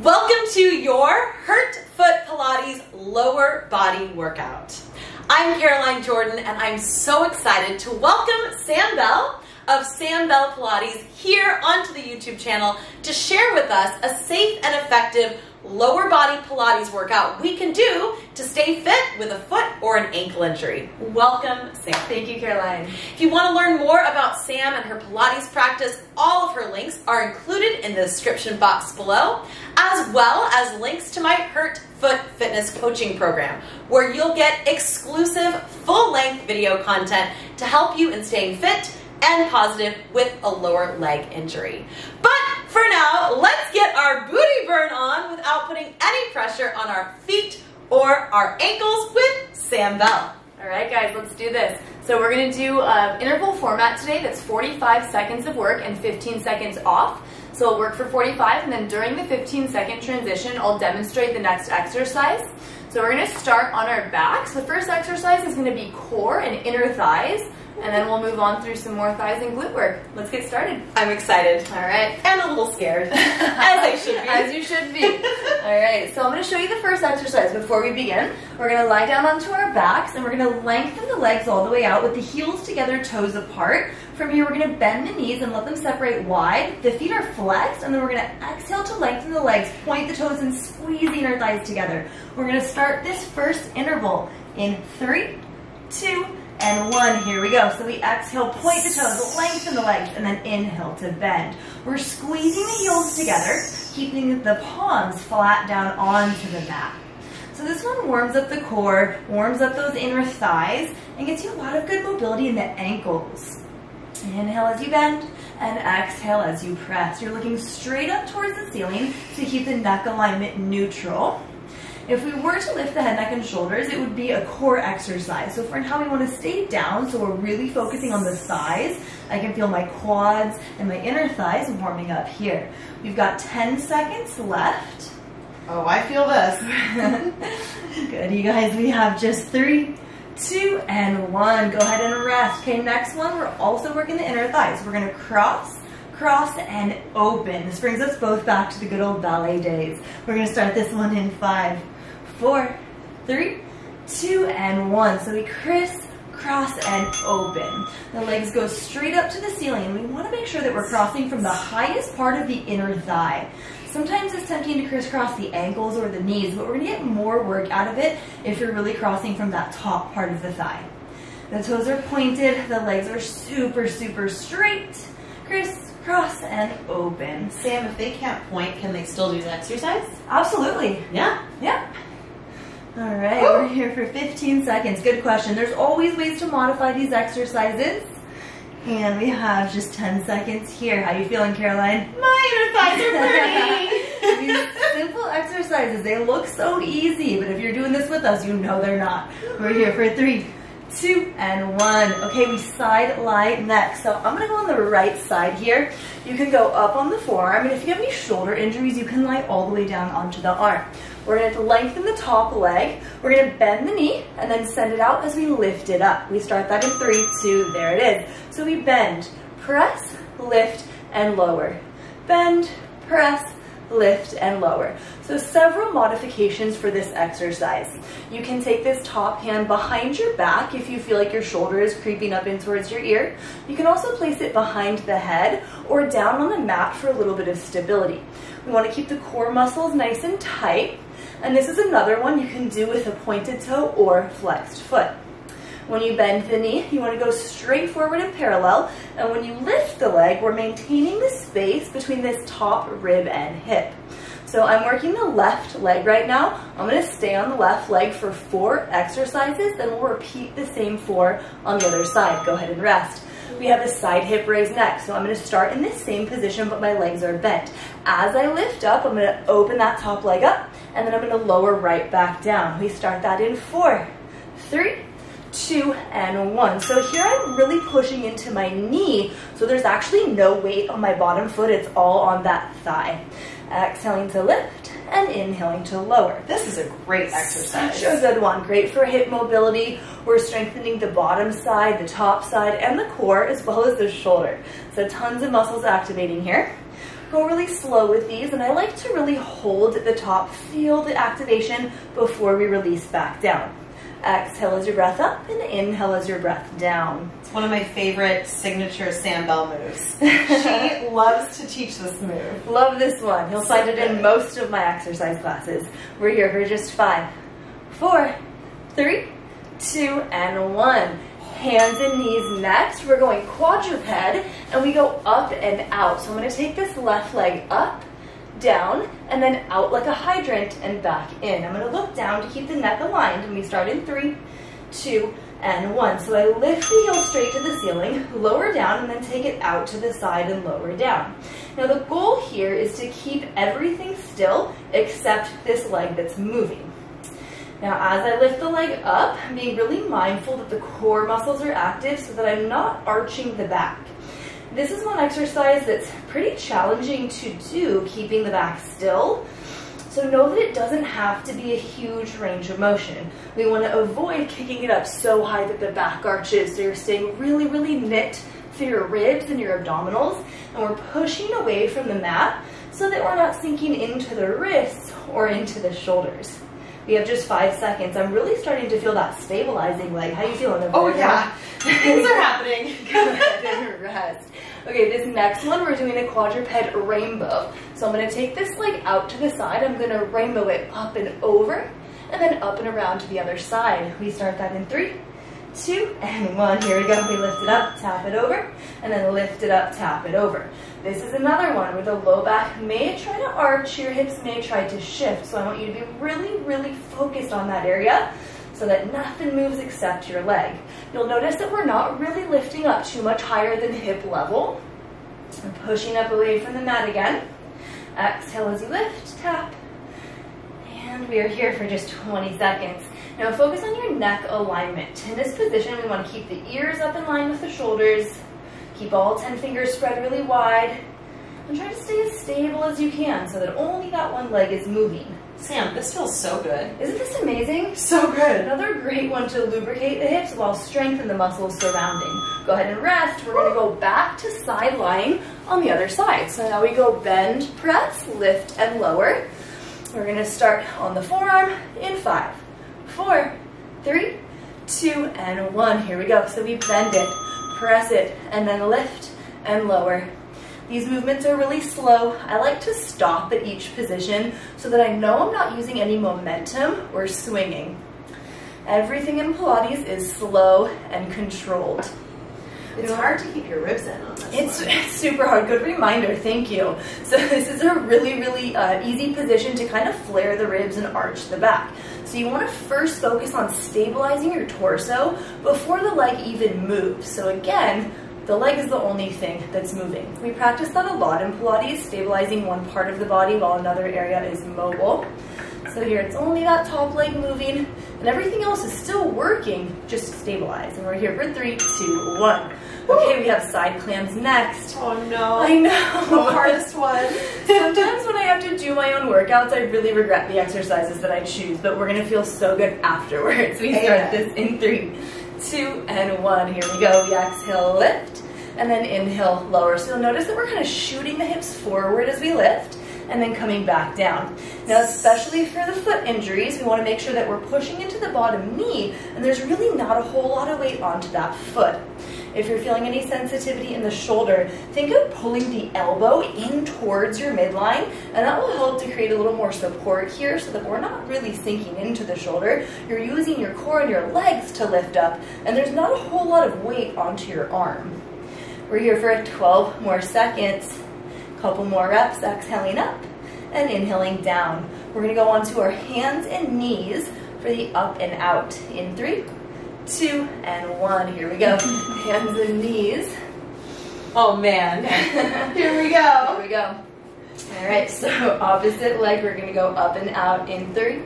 Welcome to your Hurt Foot Pilates lower body workout. I'm Caroline Jordan and I'm so excited to welcome Sam Bell of Sam Bell Pilates here onto the YouTube channel to share with us a safe and effective lower body Pilates workout we can do to stay fit with a foot or an ankle injury. Welcome, Sam. Thank you, Caroline. If you want to learn more about Sam and her Pilates practice, all of her links are included in the description box below, as well as links to my Hurt Foot Fitness coaching program, where you'll get exclusive full-length video content to help you in staying fit and positive with a lower leg injury. But for now, let's get our booty burn on without putting any pressure on our feet or our ankles with Sam Bell. All right, guys, let's do this. So we're going to do an interval format today that's 45 seconds of work and 15 seconds off. So we'll work for 45, and then during the 15-second transition, I'll demonstrate the next exercise. So we're going to start on our backs. The first exercise is going to be core and inner thighs, and then we'll move on through some more thighs and glute work. Let's get started. I'm excited. All right. And a little scared, as I should be. As you should be. All right, so I'm going to show you the first exercise. Before we begin, we're going to lie down onto our backs, and we're going to lengthen the legs all the way out with the heels together, toes apart. From here, we're going to bend the knees and let them separate wide. The feet are flexed, and then we're going to exhale to lengthen the legs, point the toes, and squeeze the inner thighs together. We're going to start this first interval in 3, 2, and 1. Here we go. So we exhale, point the toes, lengthen the legs, and then inhale to bend. We're squeezing the heels together, keeping the palms flat down onto the mat. So this one warms up the core, warms up those inner thighs, and gets you a lot of good mobility in the ankles. Inhale as you bend, and exhale as you press. You're looking straight up towards the ceiling to keep the neck alignment neutral. If we were to lift the head, neck, and shoulders, it would be a core exercise. So for now, we want to stay down, so we're really focusing on the thighs. I can feel my quads and my inner thighs warming up here. We've got 10 seconds left. Oh, I feel this. Good, you guys. We have just 3, 2, and 1. Go ahead and rest. Okay, next one, we're also working the inner thighs. We're going to cross, and open. This brings us both back to the good old ballet days. We're going to start this one in 5, 4, 3, 2, and 1. So we crisscross and open. The legs go straight up to the ceiling, and we want to make sure that we're crossing from the highest part of the inner thigh. Sometimes it's tempting to crisscross the ankles or the knees, but we're going to get more work out of it if you're really crossing from that top part of the thigh. The toes are pointed, the legs are super, super straight. Crisscross and open. Sam, if they can't point, can they still do the exercise? Absolutely. Yeah? Yeah. All right, we're here for 15 seconds. Good question. There's always ways to modify these exercises. And we have just 10 seconds here. How you feeling, Caroline? My inner thighs are burning. These simple exercises, they look so easy, but if you're doing this with us, you know they're not. We're here for 3, 2, and 1. Okay, we side lie next. So I'm going to go on the right side here. You can go up on the forearm, and if you have any shoulder injuries, you can lie all the way down onto the arm. We're going to lengthen the top leg. We're going to bend the knee and then send it out as we lift it up. We start that in 3, 2, there it is. So we bend, press, lift, and lower. Bend, press, lift, and lower. So several modifications for this exercise. You can take this top hand behind your back if you feel like your shoulder is creeping up in towards your ear. You can also place it behind the head or down on the mat for a little bit of stability. We want to keep the core muscles nice and tight. And this is another one you can do with a pointed toe or flexed foot. When you bend the knee, you want to go straight forward and parallel. And when you lift the leg, we're maintaining the space between this top rib and hip. So I'm working the left leg right now. I'm going to stay on the left leg for 4 exercises, then we'll repeat the same 4 on the other side. Go ahead and rest. We have the side hip raise next. So I'm going to start in this same position, but my legs are bent. As I lift up, I'm going to open that top leg up, and then I'm going to lower right back down. We start that in 4, 3, 2, and 1. So here I'm really pushing into my knee, so there's actually no weight on my bottom foot. It's all on that thigh. Exhaling to lift and inhaling to lower. This is a great exercise. Such a good one. Great for hip mobility. We're strengthening the bottom side, the top side, and the core, as well as the shoulder. So tons of muscles activating here. Go really slow with these, and I like to really hold at the top, feel the activation before we release back down. Exhale as your breath up, and inhale as your breath down. It's one of my favorite signature Sam Bell moves. She loves to teach this move. Love this one. You'll find it in most of my exercise classes. We're here for just 5, 4, 3, 2, and 1. Hands and knees next. We're going quadruped, and we go up and out. So I'm going to take this left leg up, down, and then out like a hydrant and back in. I'm going to look down to keep the neck aligned, and we start in 3, 2, and 1. So I lift the heel straight to the ceiling, lower down, and then take it out to the side and lower down. Now the goal here is to keep everything still except this leg that's moving. Now as I lift the leg up, I'm being really mindful that the core muscles are active so that I'm not arching the back. This is one exercise that's pretty challenging to do, keeping the back still. So know that it doesn't have to be a huge range of motion. We want to avoid kicking it up so high that the back arches, so you're staying really, really knit through your ribs and your abdominals, and we're pushing away from the mat so that we're not sinking into the wrists or into the shoulders. We have just 5 seconds. I'm really starting to feel that stabilizing leg. How you feeling over there? Oh yeah, things are happening. Go ahead and rest. Okay, this next one, we're doing a quadruped rainbow. So I'm going to take this leg out to the side. I'm going to rainbow it up and over, and then up and around to the other side. We start that in 3, 2, and 1. Here we go. We lift it up, tap it over, and then lift it up, tap it over. This is another one where the low back may try to arch, your hips may try to shift. So I want you to be really, really focused on that area so that nothing moves except your leg. You'll notice that we're not really lifting up too much higher than hip level. And pushing up away from the mat again. Exhale as you lift, tap. And we are here for just 20 seconds. Now focus on your neck alignment. In this position, we want to keep the ears up in line with the shoulders. Keep all 10 fingers spread really wide. And try to stay as stable as you can so that only that one leg is moving. Sam, this feels so good. Isn't this amazing? So good. Another great one to lubricate the hips while strengthen the muscles surrounding. Go ahead and rest. We're going to go back to side lying on the other side. So now we go bend, press, lift, and lower. We're going to start on the forearm in 5, 4, 3, 2, and 1. Here we go. So we bend it, press it, and then lift and lower. These movements are really slow. I like to stop at each position so that I know I'm not using any momentum or swinging. Everything in Pilates is slow and controlled. It's hard to keep your ribs in on this one. It's super hard. Good reminder. Thank you. So this is a really, really easy position to kind of flare the ribs and arch the back. So you want to first focus on stabilizing your torso before the leg even moves. So again, the leg is the only thing that's moving. We practice that a lot in Pilates, stabilizing one part of the body while another area is mobile. So here it's only that top leg moving, and everything else is still working, just stabilize. And we're here for 3, 2, 1. Okay, we have side clams next. Oh no. I know. The hardest one. Sometimes when I have to do my own workouts, I really regret the exercises that I choose, but we're gonna feel so good afterwards. We start this in 3, 2, and 1. Here we go. We exhale, lift, and then inhale, lower. So you'll notice that we're kind of shooting the hips forward as we lift, and then coming back down. Now, especially for the foot injuries, we want to make sure that we're pushing into the bottom knee, and there's really not a whole lot of weight onto that foot. If you're feeling any sensitivity in the shoulder, think of pulling the elbow in towards your midline, and that will help to create a little more support here so that we're not really sinking into the shoulder. You're using your core and your legs to lift up, and there's not a whole lot of weight onto your arm. We're here for 12 more seconds. Couple more reps, exhaling up and inhaling down. We're going to go onto our hands and knees for the up and out in 3, 2, and 1. Here we go. Hands and knees. Oh man. Here we go. Here we go. All right, so opposite leg, we're going to go up and out in 3,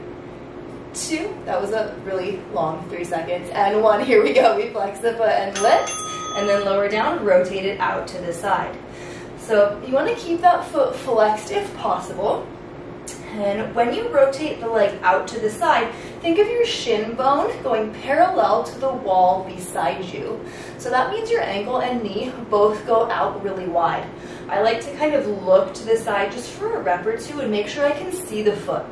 2. That was a really long 3 seconds. And 1. Here we go. We flex the foot and lift, and then lower down, rotate it out to the side. So you want to keep that foot flexed if possible. And when you rotate the leg out to the side, think of your shin bone going parallel to the wall beside you. So that means your ankle and knee both go out really wide. I like to kind of look to the side just for a rep or two and make sure I can see the foot.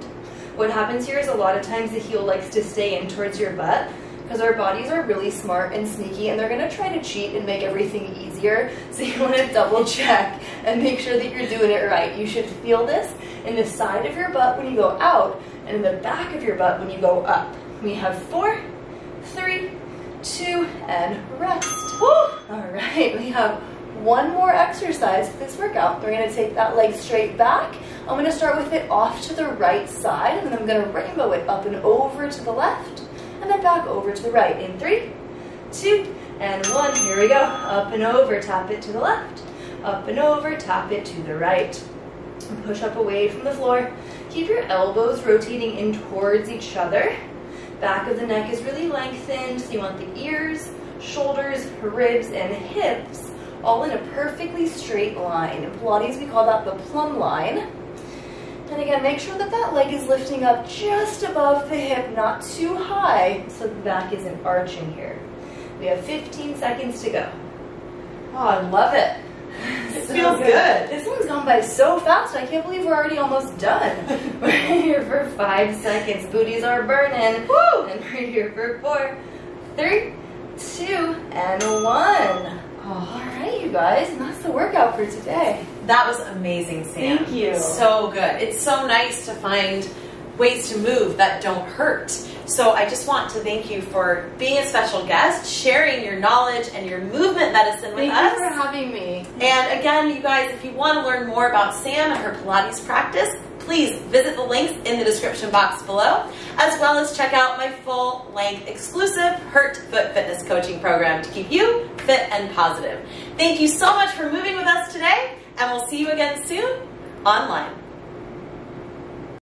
What happens here is a lot of times the heel likes to stay in towards your butt because our bodies are really smart and sneaky and they're going to try to cheat and make everything easier. So you want to double check and make sure that you're doing it right. You should feel this in the side of your butt when you go out and in the back of your butt when you go up. We have 4, 3, 2, and rest. Woo! All right, we have one more exercise for this workout. We're going to take that leg straight back. I'm going to start with it off to the right side, and then I'm going to rainbow it up and over to the left, and then back over to the right. In 3, 2, and 1. Here we go. Up and over, tap it to the left. Up and over, tap it to the right. And push up away from the floor. Keep your elbows rotating in towards each other. Back of the neck is really lengthened, so you want the ears, shoulders, ribs, and hips all in a perfectly straight line. In Pilates, we call that the plumb line. And again, make sure that that leg is lifting up just above the hip, not too high, so the back isn't arching here. We have 15 seconds to go. Oh, I love it. It feels good. This one's gone by so fast, I can't believe we're already almost done. We're here for 5 seconds. Booties are burning. Woo! And we're here for 4, 3, 2, and 1. All right, you guys, and that's the workout for today. That was amazing, Sam. Thank you. So good. It's so nice to find ways to move that don't hurt. So I just want to thank you for being a special guest, sharing your knowledge and your movement medicine with us. Thank you for having me. And again, you guys, if you want to learn more about Sam and her Pilates practice, please visit the links in the description box below, as well as check out my full-length exclusive Hurt Foot Fitness coaching program to keep you fit and positive. Thank you so much for moving with us today, and we'll see you again soon online.